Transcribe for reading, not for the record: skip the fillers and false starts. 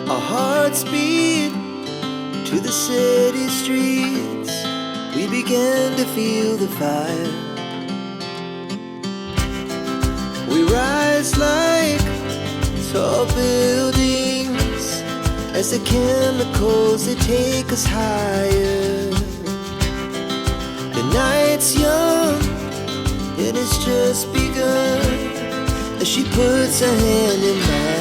Our hearts beat to the city streets. We began to feel the fire. We rise like tall buildings as the chemicals, they take us higher. The night's young, it has just begun as she puts her hand in mine.